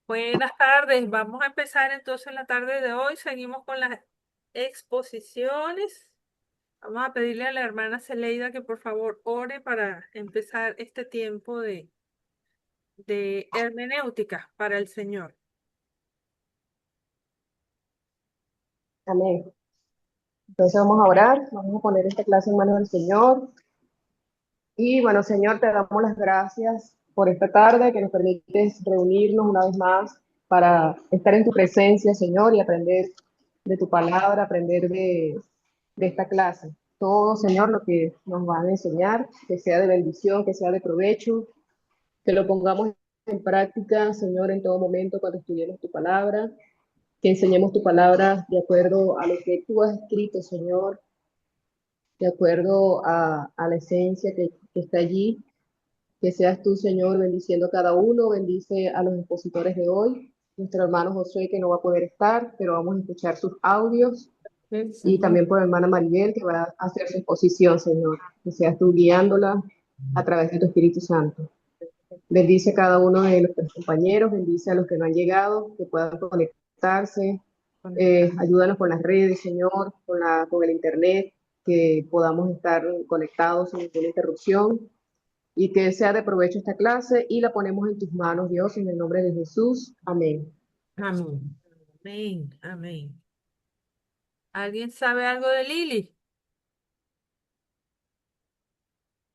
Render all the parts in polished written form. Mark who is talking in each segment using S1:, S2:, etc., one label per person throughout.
S1: Buenas tardes, vamos a empezar entonces la tarde de hoy. Seguimos con las exposiciones. Vamos a pedirle a la hermana Celeida que por favor ore para empezar este tiempo de hermenéutica para el Señor.
S2: Amén. Entonces vamos a orar, vamos a poner esta clase en manos del Señor. Y bueno, Señor, te damos las gracias por esta tarde que nos permites reunirnos una vez más para estar en tu presencia, Señor, y aprender de tu palabra, aprender de esta clase. Todo, Señor, lo que nos van a enseñar, que sea de bendición, que sea de provecho, que lo pongamos en práctica, Señor, en todo momento cuando estudiemos tu palabra, que enseñemos tu palabra de acuerdo a lo que tú has escrito, Señor, de acuerdo a la esencia que está allí. Que seas tú, Señor, bendiciendo a cada uno, bendice a los expositores de hoy, nuestro hermano Josué que no va a poder estar, pero vamos a escuchar sus audios, y
S1: Sí.
S2: también por la hermana Maribel que va a hacer su exposición, Señor, que seas tú guiándola a través de tu Espíritu Santo. Bendice a cada uno de nuestros compañeros, bendice a los que no han llegado, que puedan conectarse, ayúdanos con las redes, Señor, con el internet, que podamos estar conectados sin ninguna interrupción y que sea de provecho esta clase y la ponemos en tus manos, Dios, en el nombre de Jesús. Amén.
S1: Amén. Amén. Amén. ¿Alguien sabe algo de Lili?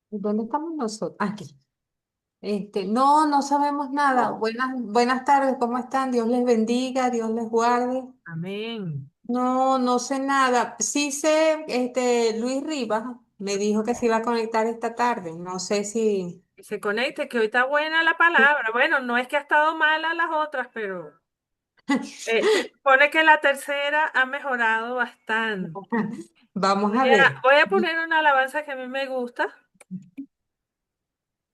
S3: ¿Dónde estamos nosotros? Aquí. No, no sabemos nada. Buenas tardes, ¿cómo están? Dios les bendiga, Dios les guarde.
S1: Amén.
S3: No, no sé nada. Sí sé, Luis Rivas me dijo que se iba a conectar esta tarde. No sé si.
S1: Que se conecte, que hoy está buena la palabra. Bueno, no es que ha estado mala las otras, pero se supone que la tercera ha mejorado bastante.
S3: Vamos
S1: Voy
S3: a
S1: a,
S3: ver.
S1: voy a poner una alabanza que a mí me gusta.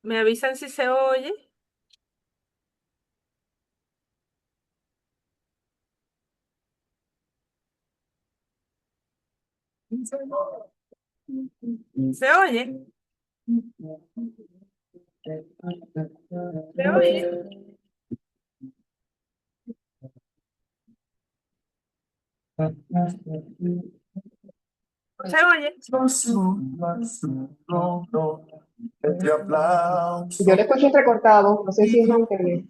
S1: Me avisan si se oye. ¿Se oye? ¿Se oye? ¿Se oye?
S4: Te
S2: Yo le
S4: aplauso
S2: escucho recortado, no sé si es el internet.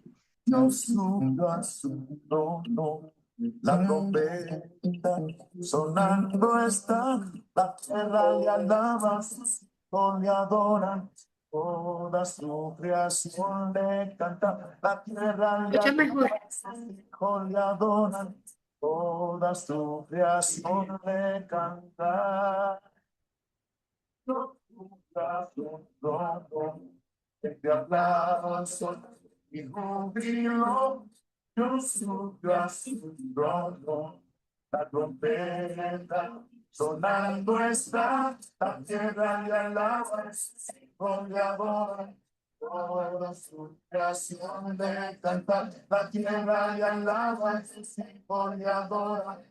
S4: yo subo a su trono, la trompeta sonando está, la tierra le alaba, todo le adora, toda su creación le canta, la tierra le
S3: Escucha mejor.
S4: alaba, hijo le adora, toda su creación le canta. No nunca su trono, te aplauso y júbilo, yo subo a su trono, la trompeta sonando está, la tierra le alaba, con le adora, toda su creación de cantar, la tierra le alaba, con le adora,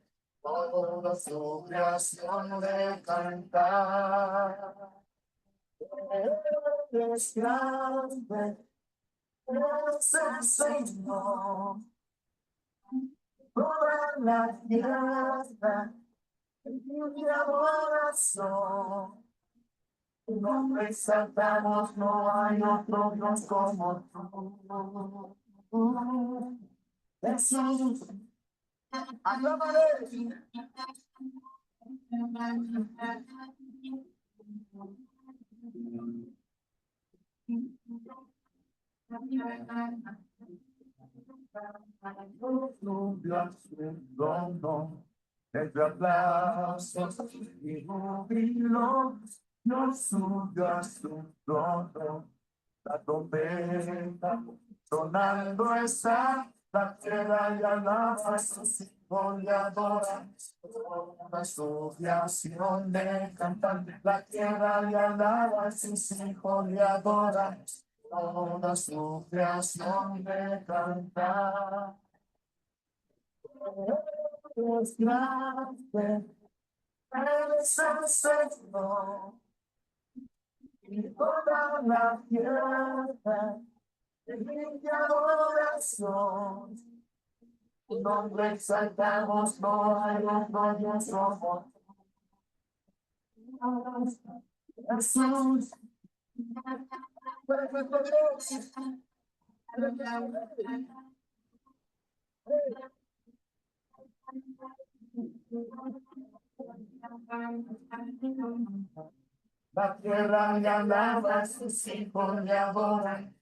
S4: toda su creación de cantar. Es grande, es el Señor, toda la tierra, mi adoración. Tu nombre exaltamos, no hay otro Dios como tú. Jesús, alabaré. Entre aplausos y júbilo, yo subo a su trono, la trompeta sonando está, la tierra y alaba, sus hijos le adoran, toda su creación de cantar, la tierra le alaba, sus hijos le adoran, toda su creación de cantar. Es grande, eres el Señor, y toda la tierra. de adoración. Tu nombre exaltamos, no hay otro como Jesús. La tierra le alaba, sus hijos le adoran.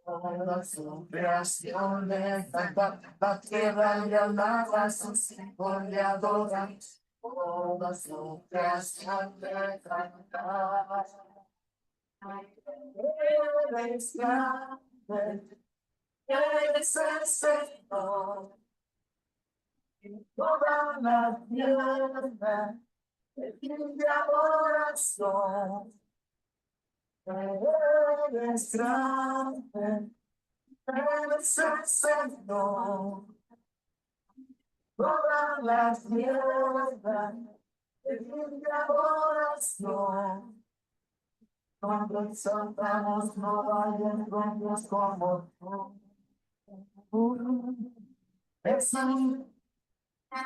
S4: Toda su creación le canta. La tierra le alaba, sus hijos le adoran. Toda su creación le canta. Eres grande, eres el Señor. En toda la tierra, el fin de adoración. Eres grande, eres el Señor. Toda la tierra, el fin de adoración. Cuando exaltamos, no hay encuentros como tú. Jesús.
S1: Te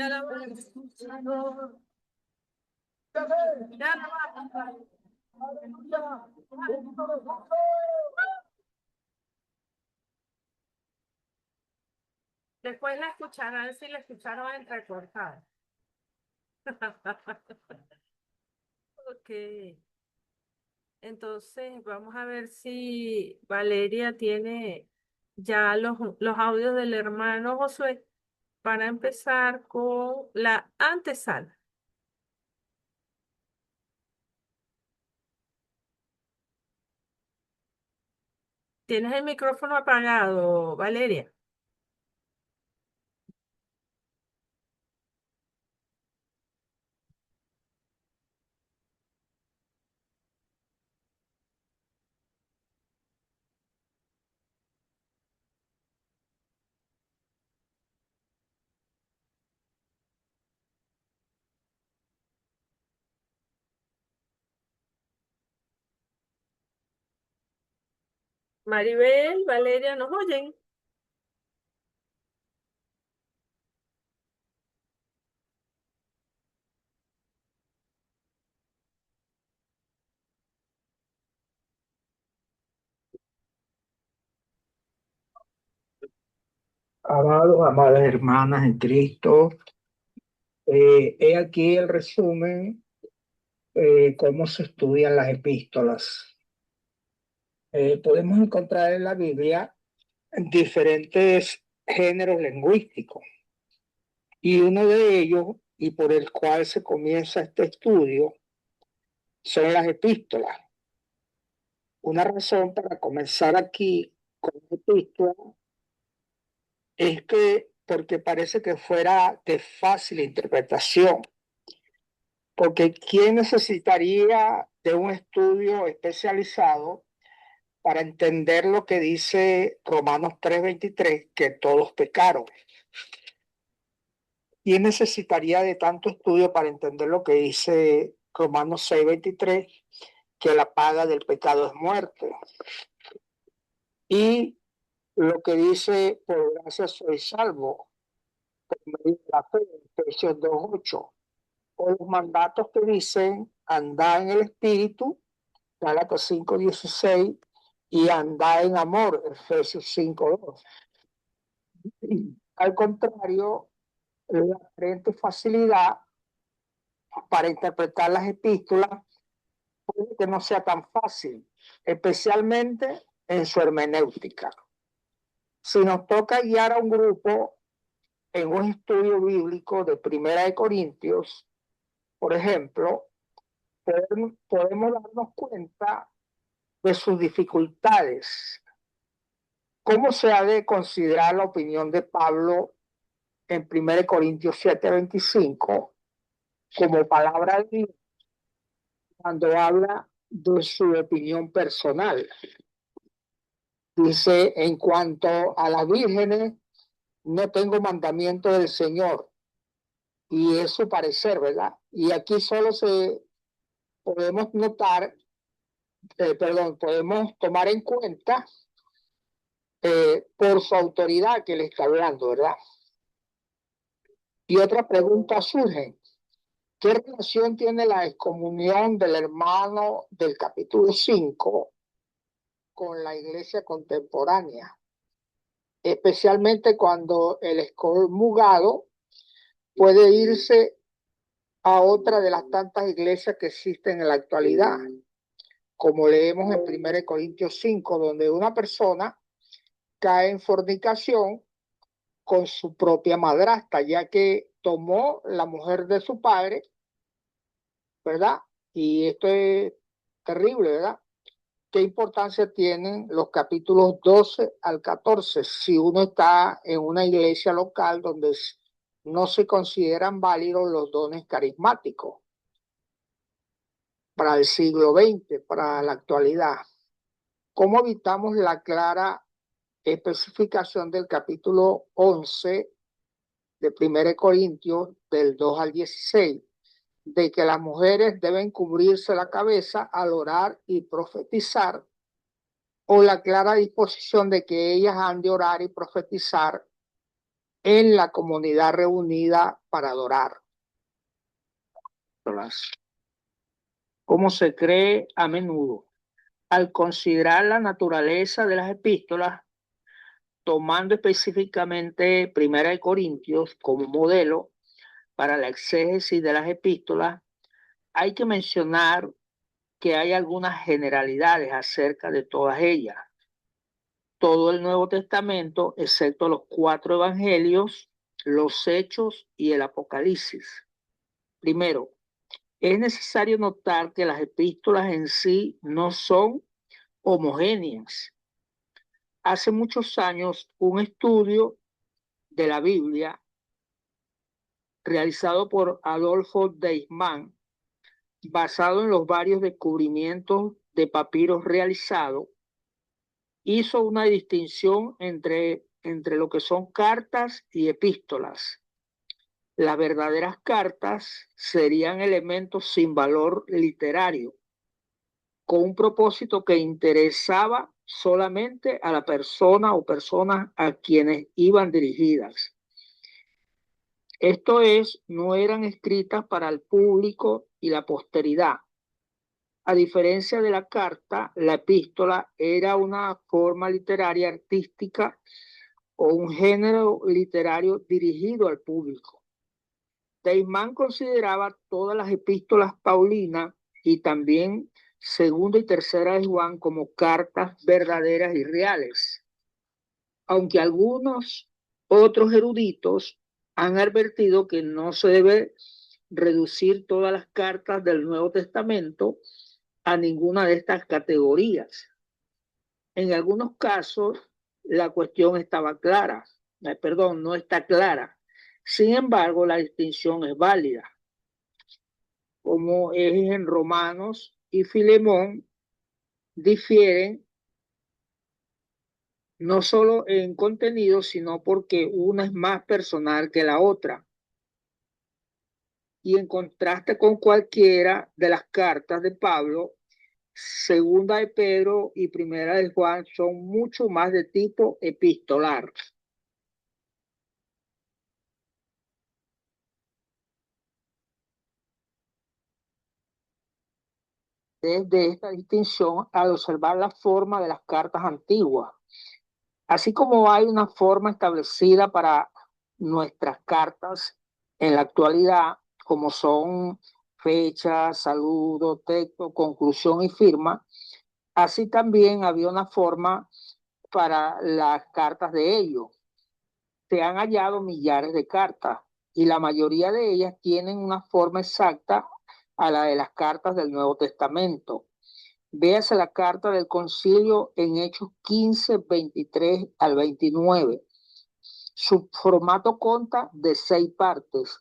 S1: alabamos, te alabamos. Después la escucharán si la escucharon entrecortada. Ok. Entonces, vamos a ver si Valeria tiene ya los audios del hermano Josué para empezar con la antesala. ¿Tienes el micrófono apagado, Valeria? Maribel, Valeria, ¿nos oyen?
S5: Amados, amadas hermanas en Cristo, he aquí el resumen, cómo se estudian las epístolas. Podemos encontrar en la Biblia diferentes géneros lingüísticos y uno de ellos, y por el cual se comienza este estudio, son las epístolas. Una razón para comenzar aquí con la epístola es que porque parece que fuera de fácil interpretación. Porque ¿quién necesitaría de un estudio especializado para entender lo que dice Romanos 3:23, que todos pecaron? ¿Quién necesitaría de tanto estudio para entender lo que dice Romanos 6:23, que la paga del pecado es muerte? Y lo que dice, por gracia soy salvo, por medio de la fe, Efesios 2:8. O los mandatos que dicen, andar en el Espíritu, Gálatas 5:16, y andar en amor, Efesios 5:2. Al contrario, la aparente facilidad para interpretar las epístolas puede que no sea tan fácil, especialmente en su hermenéutica. Si nos toca guiar a un grupo en un estudio bíblico de Primera de Corintios, por ejemplo, podemos darnos cuenta de sus dificultades. ¿Cómo se ha de considerar la opinión de Pablo en 1 Corintios 7:25 como palabra de Dios cuando habla de su opinión personal? Dice, en cuanto a las vírgenes, no tengo mandamiento del Señor. Y es su parecer, ¿verdad? Y aquí solo se podemos notar, podemos tomar en cuenta por su autoridad que le está hablando, ¿verdad? Y otra pregunta surge. ¿Qué relación tiene la excomunión del hermano del capítulo 5 con la iglesia contemporánea? Especialmente cuando el excomulgado puede irse a otra de las tantas iglesias que existen en la actualidad, como leemos en 1 Corintios 5, donde una persona cae en fornicación con su propia madrastra, ya que tomó la mujer de su padre, ¿verdad? Y esto es terrible, ¿verdad? ¿Qué importancia tienen los capítulos 12 al 14 si uno está en una iglesia local donde no se consideran válidos los dones carismáticos para el siglo XX, para la actualidad? ¿Cómo evitamos la clara especificación del capítulo 11 de 1 Corintios del 2 al 16, de que las mujeres deben cubrirse la cabeza al orar y profetizar, o la clara disposición de que ellas han de orar y profetizar en la comunidad reunida para adorar? Como se cree a menudo, al considerar la naturaleza de las epístolas, tomando específicamente 1 Corintios como modelo para la exégesis de las epístolas, hay que mencionar que hay algunas generalidades acerca de todas ellas. Todo el Nuevo Testamento, excepto los 4 evangelios, los Hechos y el Apocalipsis. Primero, es necesario notar que las epístolas en sí no son homogéneas. Hace muchos años, un estudio de la Biblia realizado por Adolfo Deisman, basado en los varios descubrimientos de papiros realizados, hizo una distinción entre lo que son cartas y epístolas. Las verdaderas cartas serían elementos sin valor literario, con un propósito que interesaba solamente a la persona o personas a quienes iban dirigidas. Esto es, no eran escritas para el público y la posteridad. A diferencia de la carta, la epístola era una forma literaria artística o un género literario dirigido al público. Deisman consideraba todas las epístolas paulinas y también segunda y tercera de Juan como cartas verdaderas y reales, aunque algunos otros eruditos han advertido que no se debe reducir todas las cartas del Nuevo Testamento a ninguna de estas categorías. En algunos casos, la cuestión estaba clara, no está clara. Sin embargo, la distinción es válida, como es en Romanos y Filemón, difieren no solo en contenido, sino porque una es más personal que la otra. Y en contraste con cualquiera de las cartas de Pablo, segunda de Pedro y primera de Juan son mucho más de tipo epistolar. Desde esta distinción al observar la forma de las cartas antiguas. Así como hay una forma establecida para nuestras cartas en la actualidad, como son fecha, saludo, texto, conclusión y firma, así también había una forma para las cartas de ellos. Se han hallado millares de cartas y la mayoría de ellas tienen una forma exacta a la de las cartas del Nuevo Testamento. Véase la carta del concilio en Hechos 15, 23 al 29. Su formato consta de 6 partes.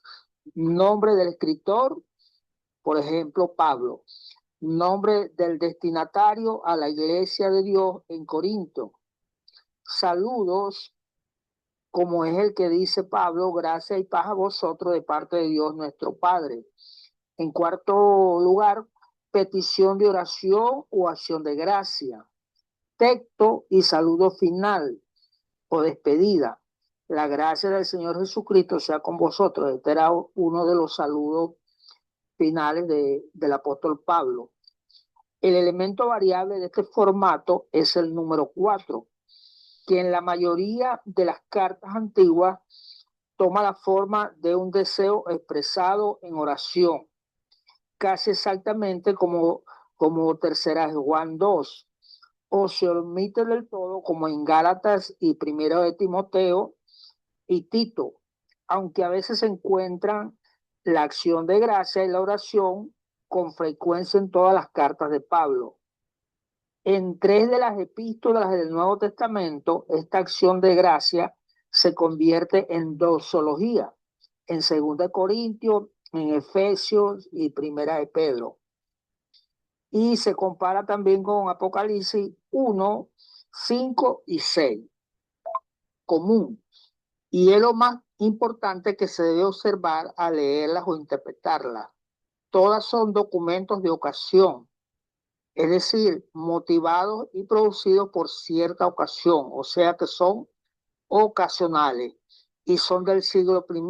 S5: Nombre del escritor, por ejemplo, Pablo. Nombre del destinatario a la iglesia de Dios en Corinto. Saludos, como es el que dice Pablo, gracia y paz a vosotros de parte de Dios nuestro Padre. En cuarto lugar, petición de oración o acción de gracia, texto y saludo final o despedida. La gracia del Señor Jesucristo sea con vosotros. Este era uno de los saludos finales del apóstol Pablo. El elemento variable de este formato es el número 4, que en la mayoría de las cartas antiguas toma la forma de un deseo expresado en oración, casi exactamente como tercera de Juan 2, o se omite del todo como en Gálatas y primero de Timoteo y Tito, aunque a veces se encuentran la acción de gracia y la oración con frecuencia en todas las cartas de Pablo. En 3 de las epístolas del Nuevo Testamento, esta acción de gracia se convierte en doxología, en 2 Corintios, en Efesios y Primera de Pedro. Y se compara también con Apocalipsis 1, 5 y 6, común. Y es lo más importante que se debe observar al leerlas o interpretarlas. Todas son documentos de ocasión, es decir, motivados y producidos por cierta ocasión, o sea que son ocasionales y son del siglo I,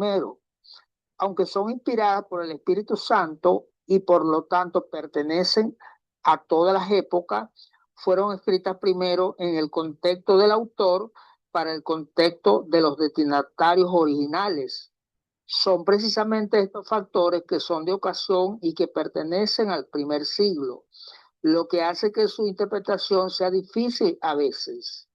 S5: aunque son inspiradas por el Espíritu Santo y por lo tanto pertenecen a todas las épocas, fueron escritas primero en el contexto del autor para el contexto de los destinatarios originales. Son precisamente estos factores que son de ocasión y que pertenecen al primer siglo, lo que hace que su interpretación sea difícil a veces.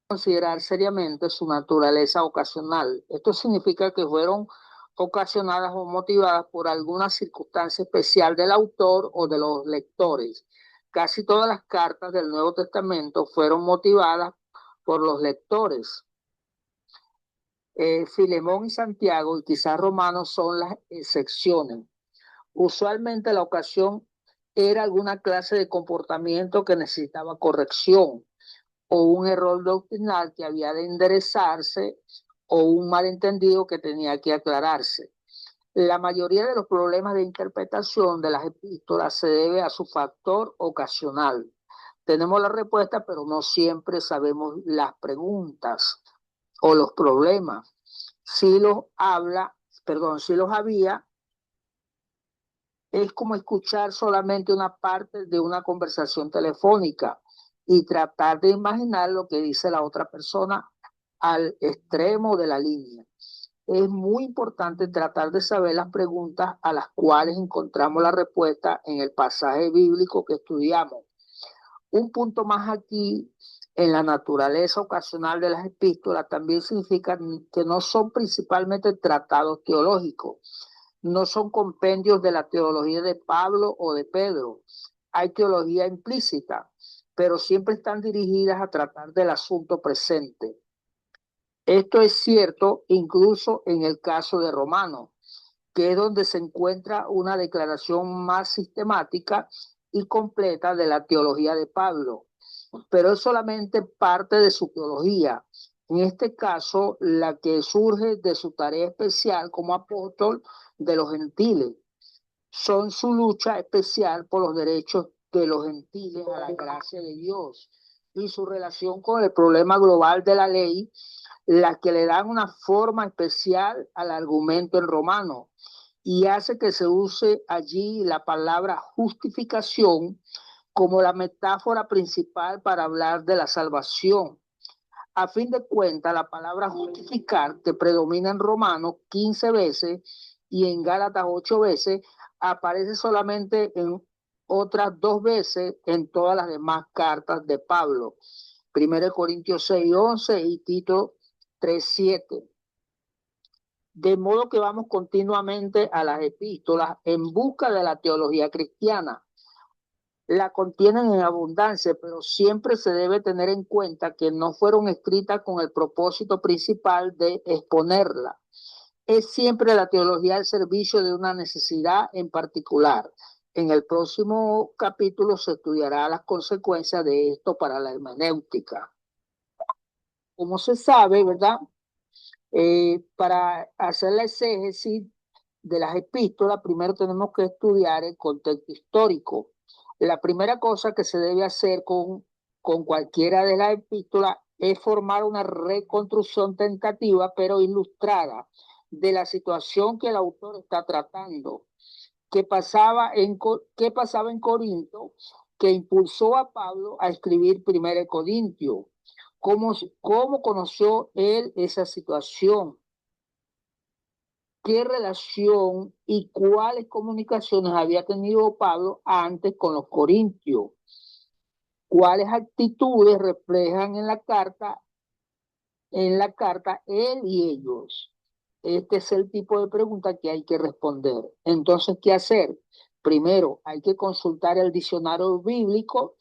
S5: Considerar seriamente su naturaleza ocasional. Esto significa que fueron ocasionadas o motivadas por alguna circunstancia especial del autor o de los lectores. Casi todas las cartas del Nuevo Testamento fueron motivadas por los lectores. Filemón y Santiago y quizás Romanos son las excepciones. Usualmente la ocasión era alguna clase de comportamiento que necesitaba corrección, o un error doctrinal que había de enderezarse, o un malentendido que tenía que aclararse. La mayoría de los problemas de interpretación de las epístolas se debe a su factor ocasional. Tenemos la respuesta, pero no siempre sabemos las preguntas o los problemas. Si los había, es como escuchar solamente una parte de una conversación telefónica y tratar de imaginar lo que dice la otra persona al extremo de la línea. Es muy importante tratar de saber las preguntas a las cuales encontramos la respuesta en el pasaje bíblico que estudiamos. Un punto más aquí, en la naturaleza ocasional de las epístolas, también significa que no son principalmente tratados teológicos, no son compendios de la teología de Pablo o de Pedro. Hay teología implícita, pero siempre están dirigidas a tratar del asunto presente. Esto es cierto incluso en el caso de Romanos, que es donde se encuentra una declaración más sistemática y completa de la teología de Pablo, pero es solamente parte de su teología. En este caso, la que surge de su tarea especial como apóstol de los gentiles. Son su lucha especial por los derechos de los gentiles a la gracia de Dios y su relación con el problema global de la ley, las que le dan una forma especial al argumento en Romano y hace que se use allí la palabra justificación como la metáfora principal para hablar de la salvación. A fin de cuentas, la palabra justificar, que predomina en Romanos 15 veces y en Gálatas 8 veces, aparece solamente en otras 2 veces en todas las demás cartas de Pablo. 1 Corintios 6:11 y Tito 3:7. De modo que vamos continuamente a las epístolas en busca de la teología cristiana. La contienen en abundancia, pero siempre se debe tener en cuenta que no fueron escritas con el propósito principal de exponerla. Es siempre la teología al servicio de una necesidad en particular. En el próximo capítulo se estudiará las consecuencias de esto para la hermenéutica. Como se sabe, ¿verdad? Para hacer la exégesis de las epístolas, primero tenemos que estudiar el contexto histórico. La primera cosa que se debe hacer con cualquiera de las epístolas es formar una reconstrucción tentativa, pero ilustrada, de la situación que el autor está tratando. ¿Qué pasaba en Corinto que impulsó a Pablo a escribir 1 Corintios? ¿Cómo conoció él esa situación? ¿Qué relación y cuáles comunicaciones había tenido Pablo antes con los corintios? ¿Cuáles actitudes reflejan en la carta él y ellos? Este es el tipo de pregunta que hay que responder. Entonces, ¿qué hacer? Primero, hay que consultar el diccionario bíblico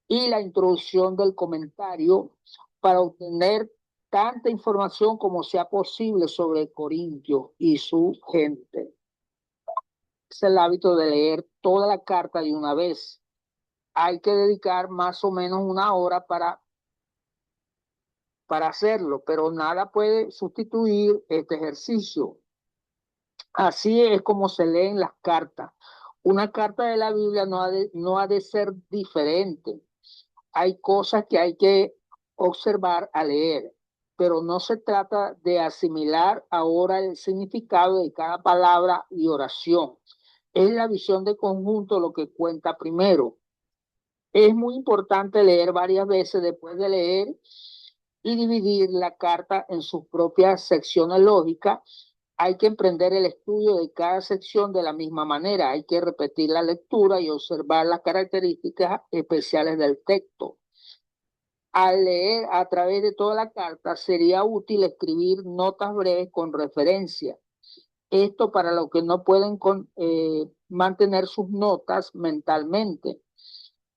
S5: y la introducción del comentario para obtener tanta información como sea posible sobre Corintios y su gente. Es el hábito de leer toda la carta de una vez. Hay que dedicar más o menos una hora para hacerlo, pero nada puede sustituir este ejercicio. Así es como se leen las cartas. Una carta de la Biblia no ha de ser diferente. Hay cosas que hay que observar al leer, pero no se trata de asimilar ahora el significado de cada palabra y oración. Es la visión de conjunto lo que cuenta primero. Es muy importante leer varias veces después de leer y dividir la carta en sus propias secciones lógicas. Hay que emprender el estudio de cada sección de la misma manera. Hay que repetir la lectura y observar las características especiales del texto. Al leer a través de toda la carta, sería útil escribir notas breves con referencia. Esto para los que no pueden mantener sus notas mentalmente.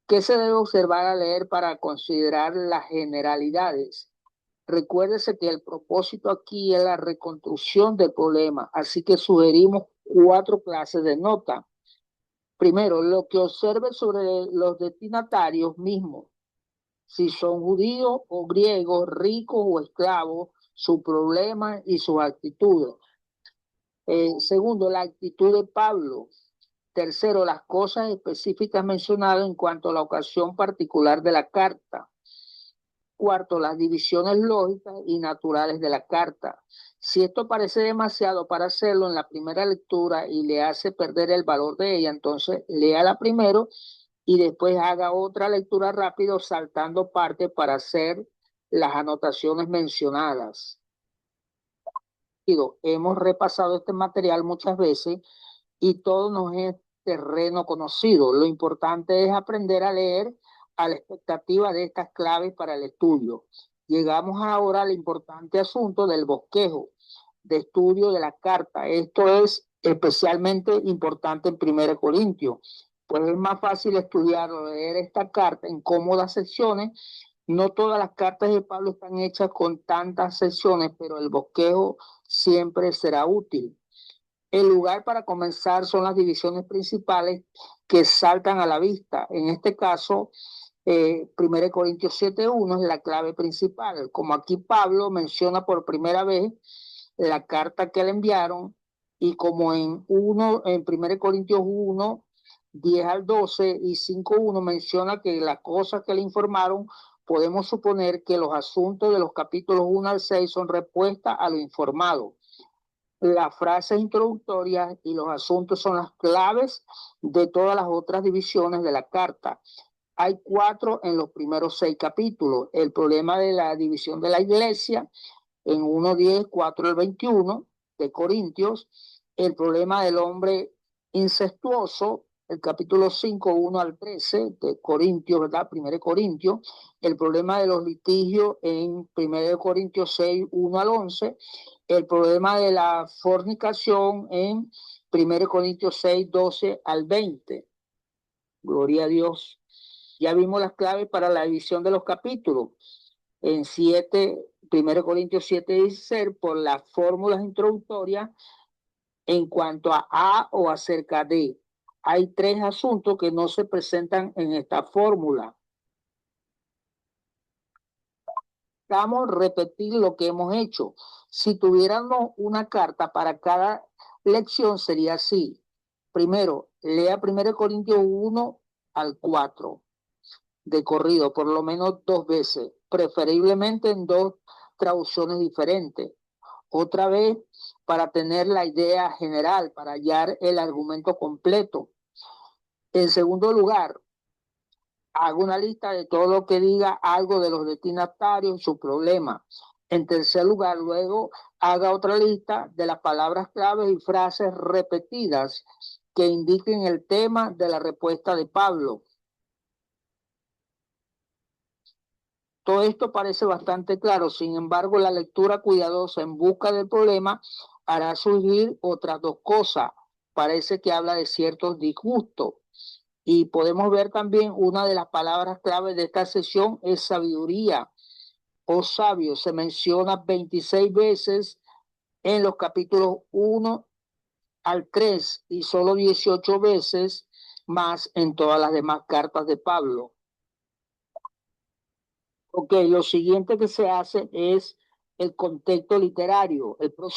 S5: ¿Qué se debe observar al leer para considerar las generalidades? Recuérdese que el propósito aquí es la reconstrucción del problema, así que sugerimos 4 clases de nota. Primero, lo que observe sobre los destinatarios mismos, si son judíos o griegos, ricos o esclavos, su problema y sus actitudes. Segundo, la actitud de Pablo. Tercero, las cosas específicas mencionadas en cuanto a la ocasión particular de la carta. Cuarto, las divisiones lógicas y naturales de la carta. Si esto parece demasiado para hacerlo en la primera lectura y le hace perder el valor de ella, entonces léala primero y después haga otra lectura rápido saltando parte para hacer las anotaciones mencionadas. Hemos repasado este material muchas veces y todo nos es terreno conocido. Lo importante es aprender a leer a la expectativa de estas claves para el estudio. Llegamos ahora al importante asunto del bosquejo de estudio de la carta. Esto es especialmente importante en 1 Corintios, pues es más fácil estudiar o leer esta carta en cómodas secciones. No todas las cartas de Pablo están hechas con tantas secciones, pero el bosquejo siempre será útil. El lugar para comenzar son las divisiones principales que saltan a la vista. En este caso, 1 Corintios 7:1 es la clave principal. Como aquí Pablo menciona por primera vez la carta que le enviaron y como en 1 Corintios 1, 10 al 12 y 5:1 menciona que las cosas que le informaron, podemos suponer que los asuntos de los capítulos 1 al 6 son respuesta a lo informado. Las frases introductorias y los asuntos son las claves de todas las otras divisiones de la carta. Hay 4 en los primeros 6 capítulos. El problema de la división de la iglesia en 1:10, 4 al 21 de Corintios. El problema del hombre incestuoso, el capítulo 5, 1 al 13 de Corintios, ¿verdad? 1 Corintios. El problema de los litigios en 1 Corintios 6, 1 al 11. El problema de la fornicación en 1 Corintios 6, 12 al 20. Gloria a Dios. Ya vimos las claves para la división de los capítulos. En 1 Corintios 7, 16, por las fórmulas introductorias en cuanto a o acerca de. Hay 3 asuntos que no se presentan en esta fórmula. Vamos a repetir lo que hemos hecho. Si tuviéramos una carta para cada lección sería así. Primero, lea 1 Corintios 1 al 4 de corrido, por lo menos 2 veces, preferiblemente en 2 traducciones diferentes. Otra vez, para tener la idea general, para hallar el argumento completo. En segundo lugar, haga una lista de todo lo que diga algo de los destinatarios y su problema. En tercer lugar, luego haga otra lista de las palabras claves y frases repetidas que indiquen el tema de la respuesta de Pablo. Todo esto parece bastante claro, sin embargo, la lectura cuidadosa en busca del problema hará surgir otras 2 cosas. Parece que habla de ciertos disgustos. Y podemos ver también una de las palabras claves de esta sesión es sabiduría o sabio. Se menciona 26 veces en los capítulos 1 al 3 y solo 18 veces más en todas las demás cartas de Pablo. Ok, lo siguiente que se hace es el contexto literario. El próximo